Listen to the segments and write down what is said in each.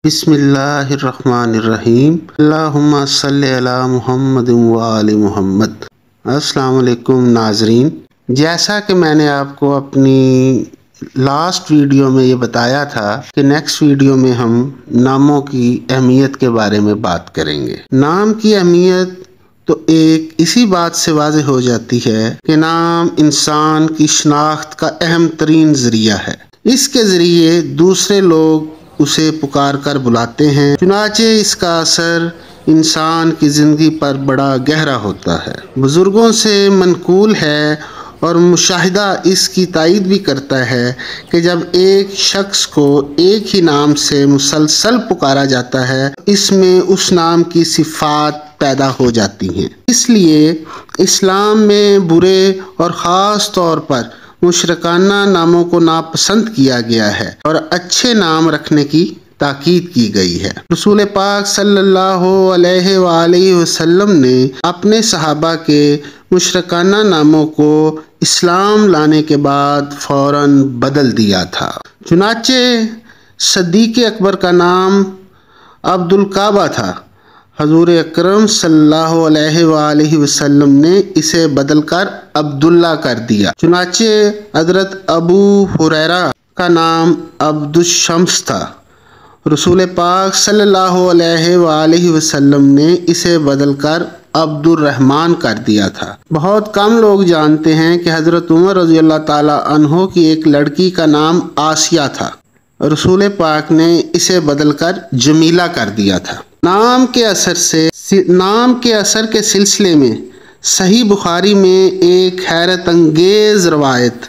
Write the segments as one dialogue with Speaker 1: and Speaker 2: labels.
Speaker 1: बिस्मिल्लाहिर्रहमानिर्रहीम। अल्लाहुम्मा सल्ली अला मुहम्मद व आलि मुहम्मद। अस्सलाम वालेकुम नाजरीन, जैसा कि मैंने आपको अपनी लास्ट वीडियो में ये बताया था कि नेक्स्ट वीडियो में हम नामों की अहमियत के बारे में बात करेंगे। नाम की अहमियत तो एक इसी बात से वाज़ेह हो जाती है कि नाम इंसान की शनाख्त का अहम तरीन जरिया है। इसके ज़रिए दूसरे लोग उसे पुकार कर बुलाते हैं। चुनाचे इसका असर इंसान की ज़िंदगी पर बड़ा गहरा होता है। बुज़ुर्गों से मनकूल है और मुशाहिदा इसकी तायीद भी करता है कि जब एक शख्स को एक ही नाम से मुसलसल पुकारा जाता है, इसमें उस नाम की सिफ़ात पैदा हो जाती हैं। इसलिए इस्लाम में बुरे और ख़ास तौर पर मुशरकाना नामों को नापसंद किया गया है और अच्छे नाम रखने की ताकीद की गई है। रसूल पाक सल्लल्लाहु अलैहि वसल्लम ने अपने सहाबा के मुशरकाना नामों को इस्लाम लाने के बाद फौरन बदल दिया था। चुनाचे सदीक़ अकबर का नाम अब्दुल काबा था। हजूर अकरम सल्लल्लाहु अलैहि वसल्लम ने इसे बदलकर अब्दुल्ला कर दिया। चुनाचे हज़रत अबू हुरैरा का नाम अब्दुश्शम्स था। रसूल पाक सल्लल्लाहु अलैहि वसल्लम ने इसे बदलकर अब्दुर्रहमान कर दिया था। बहुत कम लोग जानते हैं कि हज़रत उमर रज़ियल्लाहु ताला अन्हो की एक लड़की का नाम आसिया था। रसूल पाक ने इसे बदलकर जमीला कर दिया था। नाम के असर के सिलसिले में सही बुखारी में एक हैरत अंगेज़ रवायत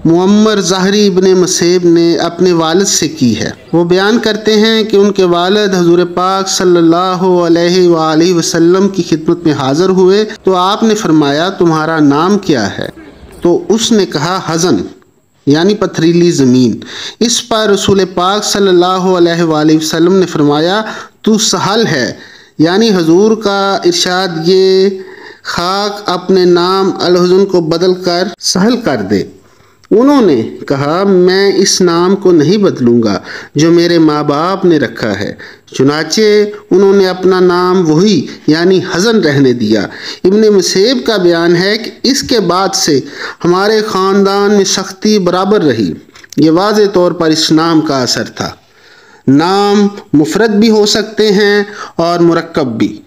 Speaker 1: मुअम्मर ज़ाहरी इब्ने मसेब ने अपने वालिद से की है। वो बयान करते हैं कि उनके वालिद हजूर पाक सल्लल्लाहु अलैहि वसल्लम की खिदमत में हाज़िर हुए तो आपने फरमाया, तुम्हारा नाम क्या है? तो उसने कहा, हज़न, यानी पथरीली ज़मीन। इस पर रसूल पाक सल्लल्लाहु अलैहि वसल्लम ने फरमाया, तू सहल है, यानी हजूर का इरशाद ये खाक अपने नाम अल-हुज़न को बदल कर सहल कर दे। उन्होंने कहा, मैं इस नाम को नहीं बदलूंगा जो मेरे माँ बाप ने रखा है। चुनाचे उन्होंने अपना नाम वही यानी हज़न रहने दिया। इब्ने मुसेब का बयान है कि इसके बाद से हमारे ख़ानदान में सख्ती बराबर रही। ये वाज़े तौर पर इस नाम का असर था। नाम मुफरद भी हो सकते हैं और मुरक्कब भी,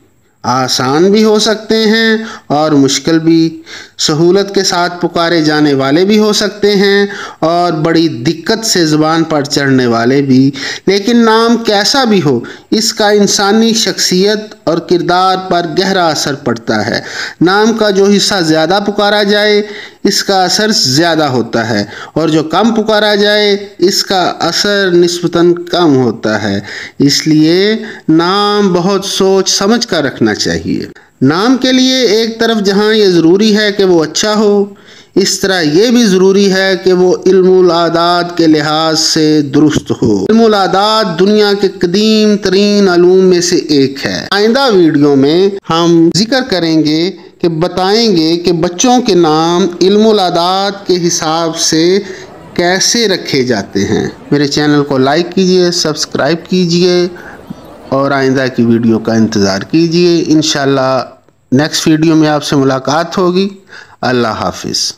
Speaker 1: आसान भी हो सकते हैं और मुश्किल भी, सहूलत के साथ पुकारे जाने वाले भी हो सकते हैं और बड़ी दिक्कत से ज़ुबान पर चढ़ने वाले भी। लेकिन नाम कैसा भी हो, इसका इंसानी शख्सियत और किरदार पर गहरा असर पड़ता है। नाम का जो हिस्सा ज़्यादा पुकारा जाए इसका असर ज़्यादा होता है और जो कम पुकारा जाए इसका असर निस्बतन कम होता है। इसलिए नाम बहुत सोच समझ कर रखना चाहिए। नाम के लिए एक तरफ जहाँ ये ज़रूरी है कि वो अच्छा हो, इस तरह ये भी ज़रूरी है कि वो इल्मुल आदात के लिहाज से दुरुस्त हो। इल्मुल आदात दुनिया के कदीम तरीन अलूम में से एक है। आइंदा वीडियो में हम जिक्र करेंगे कि बताएंगे कि बच्चों के नाम इल्मुल आदात के हिसाब से कैसे रखे जाते हैं। मेरे चैनल को लाइक कीजिए, सब्सक्राइब कीजिए और आइंदा की वीडियो का इंतज़ार कीजिए। इंशाल्लाह नेक्स्ट वीडियो में आपसे मुलाकात होगी। अल्लाह हाफिज़।